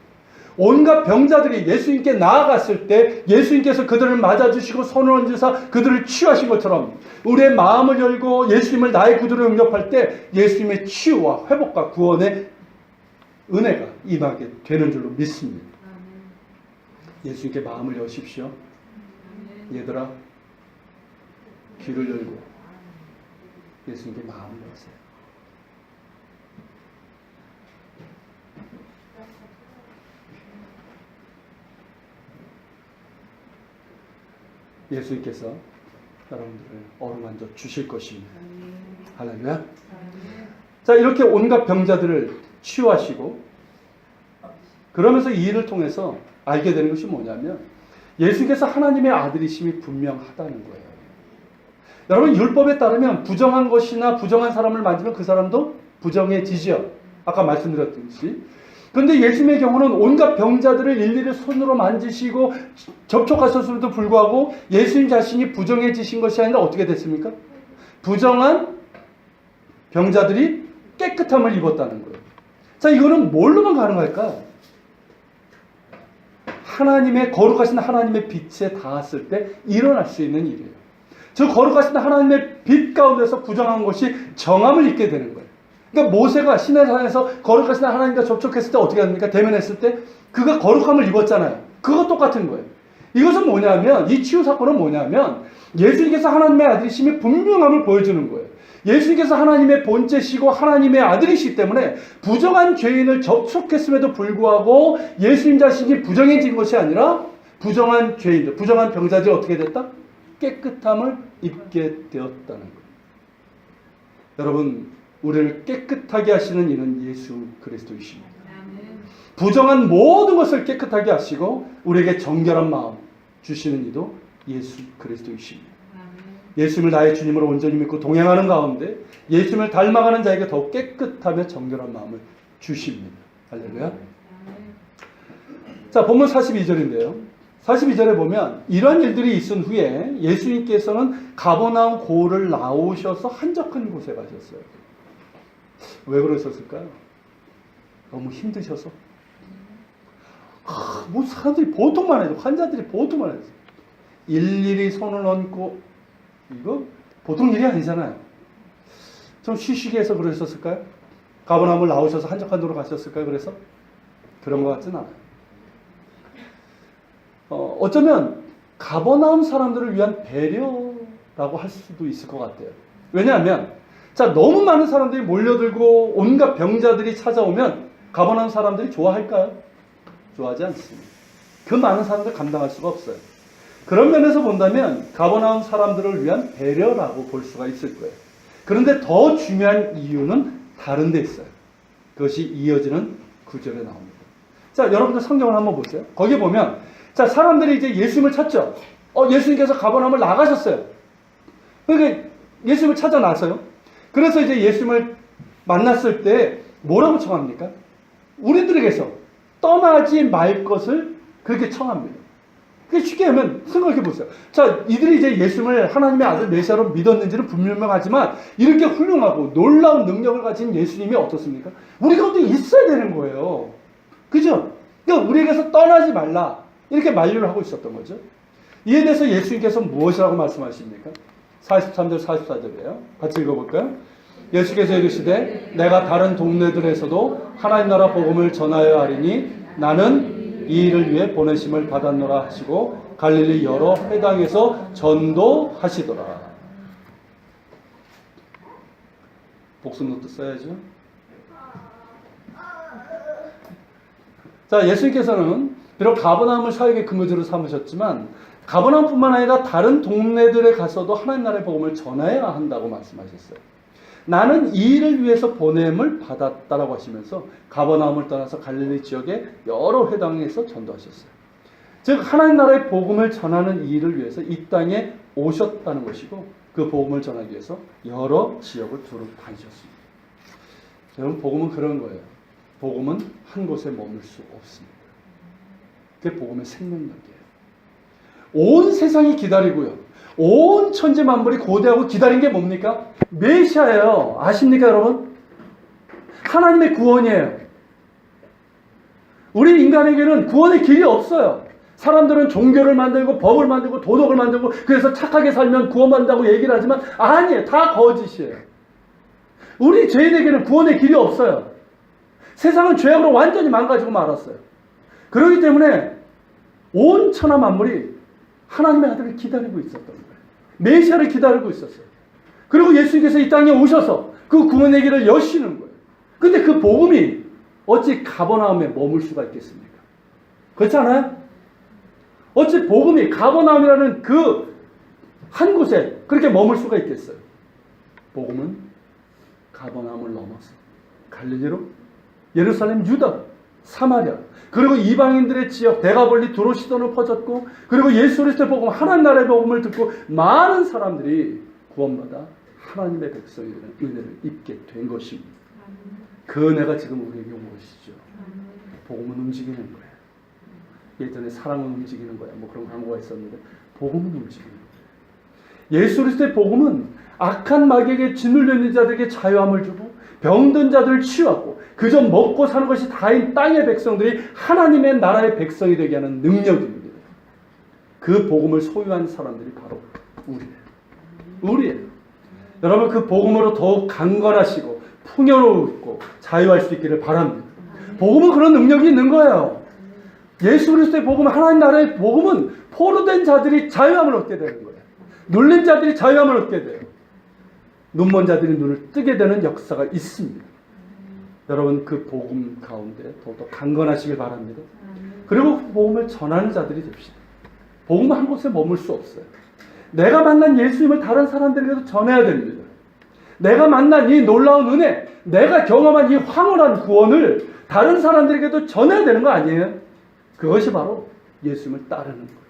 온갖 병자들이 예수님께 나아갔을 때 예수님께서 그들을 맞아주시고 손을 얹으사 그들을 치유하신 것처럼 우리의 마음을 열고 예수님을 나의 구주로 영접할 때 예수님의 치유와 회복과 구원의 은혜가 임하게 되는 줄로 믿습니다. 예수님께 마음을 여십시오. 얘들아, 귀를 열고 예수님께 마음을 여세요. 예수님께서 여러분들을 어루만져 주실 것입니다. 할렐루야. 자, 이렇게 온갖 병자들을 치유하시고 그러면서 이 일을 통해서 알게 되는 것이 뭐냐면 예수님께서 하나님의 아들이심이 분명하다는 거예요. 여러분, 율법에 따르면 부정한 것이나 부정한 사람을 만지면 그 사람도 부정해지죠. 아까 말씀드렸듯이. 그런데 예수님의 경우는 온갖 병자들을 일일이 손으로 만지시고 접촉하셨음에도 불구하고 예수님 자신이 부정해지신 것이 아니라 어떻게 됐습니까? 부정한 병자들이 깨끗함을 입었다는 거예요. 자, 이거는 뭘로만 가능할까? 하나님의 거룩하신 하나님의 빛에 닿았을 때 일어날 수 있는 일이에요. 저 거룩하신 하나님의 빛 가운데서 부정한 것이 정함을 입게 되는 거예요. 그러니까 모세가 시내산에서 거룩하신 하나님과 접촉했을 때 어떻게 합니까? 대면했을 때 그가 거룩함을 입었잖아요. 그거 똑같은 거예요. 이것은 뭐냐면, 이 치유 사건은 뭐냐면 예수님께서 하나님의 아들이심이 분명함을 보여주는 거예요. 예수님께서 하나님의 본체시고 하나님의 아들이시기 때문에 부정한 죄인을 접촉했음에도 불구하고 예수님 자신이 부정해진 것이 아니라 부정한 죄인들, 부정한 병자들이 어떻게 됐다? 깨끗함을 입게 되었다는 거예요. 여러분, 우리를 깨끗하게 하시는 이는 예수 그리스도이십니다. 부정한 모든 것을 깨끗하게 하시고 우리에게 정결한 마음 주시는 이도 예수 그리스도이십니다. 예수님을 나의 주님으로 온전히 믿고 동행하는 가운데 예수님을 닮아가는 자에게 더욱 깨끗하며 정결한 마음을 주십니다. 할렐루야. 자, 본문 42절인데요. 42절에 보면 이런 일들이 있은 후에 예수님께서는 가버나움 고을을 나오셔서 한적한 곳에 가셨어요. 왜 그러셨을까요? 너무 힘드셔서? 뭐 사람들이 보통만 해도, 환자들이 보통만 해도 일일이 손을 얹고, 이거 보통 일이 아니잖아요. 좀 쉬시게 해서 그러셨을까요? 가버나움을 나오셔서 한적한 도로 가셨을까요? 그래서? 그런 것 같진 않아요. 어쩌면 가버나움 사람들을 위한 배려라고 할 수도 있을 것 같아요. 왜냐하면 자, 너무 많은 사람들이 몰려들고 온갖 병자들이 찾아오면 가버나움 사람들이 좋아할까요? 좋아하지 않습니다. 그 많은 사람들 감당할 수가 없어요. 그런 면에서 본다면 가버나움 사람들을 위한 배려라고 볼 수가 있을 거예요. 그런데 더 중요한 이유는 다른 데 있어요. 그것이 이어지는 구절에 나옵니다. 자, 여러분들 성경을 한번 보세요. 거기 보면 자, 사람들이 이제 예수님을 찾죠. 예수님께서 가버나움을 나가셨어요. 그러니까 예수님을 찾아 나서요. 그래서 이제 예수님을 만났을 때 뭐라고 청합니까? 우리들에게서 떠나지 말 것을 그렇게 청합니다. 그게 쉽게 하면 생각해 보세요. 자, 이들이 이제 예수님을 하나님의 아들 메시아로 믿었는지는 불명하지만 이렇게 훌륭하고 놀라운 능력을 가진 예수님이 어떻습니까? 우리 가운데 있어야 되는 거예요. 그죠? 그러니까 우리에게서 떠나지 말라. 이렇게 만류를 하고 있었던 거죠. 이에 대해서 예수님께서 무엇이라고 말씀하십니까? 43절 44절이에요. 같이 읽어볼까요? 예수께서 이르시되 내가 다른 동네들에서도 하나님 나라 복음을 전하여 하리니 나는 이 일을 위해 보내심을 받았노라 하시고 갈릴리 여러 회당에서 전도하시더라. 복습노트 써야죠. 자, 예수님께서는 비록 가버나움을 사역의 근거지로 삼으셨지만 가버나움뿐만 아니라 다른 동네들에 가서도 하나님 나라의 복음을 전해야 한다고 말씀하셨어요. 나는 이 일을 위해서 보냄을 받았다라고 하시면서 가버나움을 떠나서 갈릴리 지역의 여러 회당에서 전도하셨어요. 즉 하나님 나라의 복음을 전하는 이 일을 위해서 이 땅에 오셨다는 것이고 그 복음을 전하기 위해서 여러 지역을 두루 다니셨습니다. 여러분 복음은 그런 거예요. 복음은 한 곳에 머물 수 없습니다. 그게 복음의 생명력이에요. 온 세상이 기다리고요. 온 천지 만물이 고대하고 기다린 게 뭡니까? 메시아예요. 아십니까 여러분? 하나님의 구원이에요. 우리 인간에게는 구원의 길이 없어요. 사람들은 종교를 만들고 법을 만들고 도덕을 만들고 그래서 착하게 살면 구원받는다고 얘기를 하지만 아니에요. 다 거짓이에요. 우리 죄인에게는 구원의 길이 없어요. 세상은 죄악으로 완전히 망가지고 말았어요. 그렇기 때문에 온 천하 만물이 하나님의 아들을 기다리고 있었던 거예요. 메시아를 기다리고 있었어요. 그리고 예수님께서 이 땅에 오셔서 그 구원의 길을 여시는 거예요. 근데 그 복음이 어찌 가버나움에 머물 수가 있겠습니까? 그렇지 않아요? 어찌 복음이 가버나움이라는 그 한 곳에 그렇게 머물 수가 있겠어요? 복음은 가버나움을 넘어서 갈릴리로 예루살렘, 유다, 사마리아 그리고 이방인들의 지역 데가볼리, 두로시돈으로 퍼졌고 그리고 예수 그리스도의 복음 하나님 나라의 복음을 듣고 많은 사람들이 구원받아 하나님의 백성이 되는 은혜를 입게 된 것입니다. 그 은혜가 지금 우리에게 온 것이죠. 복음은 움직이는 거예요. 예전에 사랑은 움직이는 거야. 뭐 그런 광고가 있었는데 복음은 움직이는 거예요. 예수 그리스도의 복음은 악한 마귀에게 짓눌려 있는 자들에게 자유함을 주고 병든 자들을 치유하고 그저 먹고 사는 것이 다인 땅의 백성들이 하나님의 나라의 백성이 되게 하는 능력입니다. 그 복음을 소유한 사람들이 바로 우리예요. 여러분 그 복음으로 더욱 강건하시고 풍요롭고 자유할 수 있기를 바랍니다. 복음은 그런 능력이 있는 거예요. 예수 그리스도의 복음, 하나님 나라의 복음은 포로된 자들이 자유함을 얻게 되는 거예요. 눌린 자들이 자유함을 얻게 돼요. 눈먼 자들이 눈을 뜨게 되는 역사가 있습니다. 여러분 그 복음 가운데 더욱더 강건하시길 바랍니다. 그리고 복음을 전하는 자들이 됩시다. 복음은 한 곳에 머물 수 없어요. 내가 만난 예수님을 다른 사람들에게도 전해야 됩니다. 내가 만난 이 놀라운 은혜, 내가 경험한 이 황홀한 구원을 다른 사람들에게도 전해야 되는 거 아니에요? 그것이 바로 예수님을 따르는 거예요.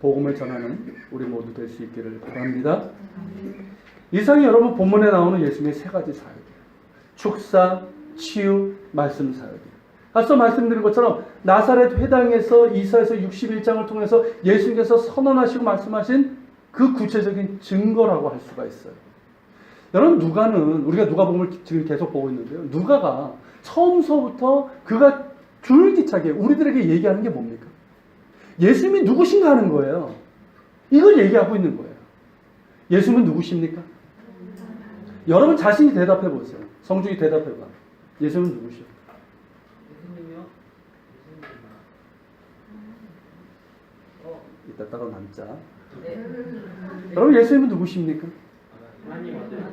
복음을 전하는 우리 모두 될 수 있기를 바랍니다. 이상이 여러분 본문에 나오는 예수님의 세 가지 사역이에요. 축사, 치유, 말씀 사역이에요. 앞서 말씀드린 것처럼 나사렛 회당에서 이사야서 61장을 통해서 예수님께서 선언하시고 말씀하신 그 구체적인 증거라고 할 수가 있어요. 여러분 누가는 우리가 누가복음을 지금 계속 보고 있는데요. 누가가 처음서부터 그가 줄기차게 우리들에게 얘기하는 게 뭡니까? 예수님이 누구신가 하는 거예요. 이걸 얘기하고 있는 거예요. 예수님은 누구십니까? 여러분 자신이 대답해 보세요. 성중이 대답해 봐. 예수님은 누구시오?
예수님이요?
이따 따로 남자.
네.
여러분 예수님은 누구십니까?
하나님 아들.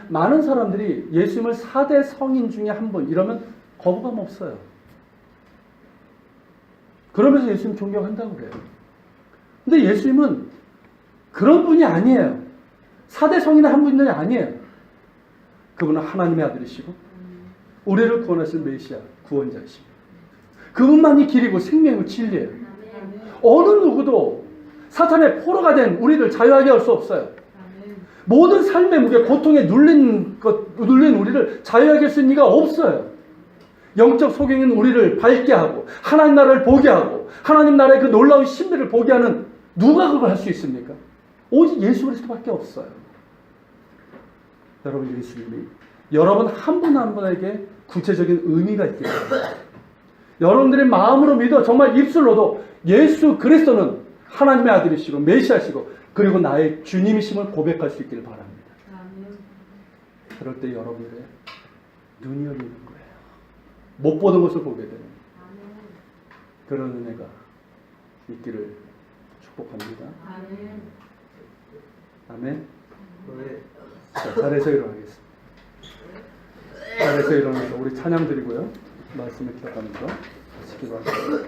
많은 사람들이 예수님을 4대 성인 중에 한 분 이러면 거부감 없어요. 그러면서 예수님 존경한다고 그래요. 근데 예수님은 그런 분이 아니에요. 4대 성인의 한 분이 아니에요. 그분은 하나님의 아들이시고 우리를 구원하신 메시아 구원자이십니다. 그분만이 길이고 생명이고 진리예요. 어느 누구도 사탄의 포로가 된 우리를 자유하게 할 수 없어요. 모든 삶의 무게, 고통에 눌린 우리를 자유하게 할 수 있는 이가 없어요. 영적 소경인 우리를 밝게 하고 하나님 나라를 보게 하고 하나님 나라의 그 놀라운 신비를 보게 하는 누가 그걸 할 수 있습니까? 오직 예수 그리스도밖에 없어요. 여러분 예수님이 여러분 한 분 한 분에게 구체적인 의미가 있기 때문에 여러분들의 마음으로 믿어 정말 입술로도 예수 그리스도는 하나님의 아들이시고 메시아시고 그리고 나의 주님이심을 고백할 수 있기를 바랍니다. 그럴 때 여러분들의 눈이 열리는 거예요. 못 보는 것을 보게 되는 그런 은혜가 있기를 축복합니다. 아멘. 자, 자리에서 일어나겠습니다. 자리에서 일어나서 우리 찬양 드리고요. 말씀을 기억하면서 같이 기도하겠습니다.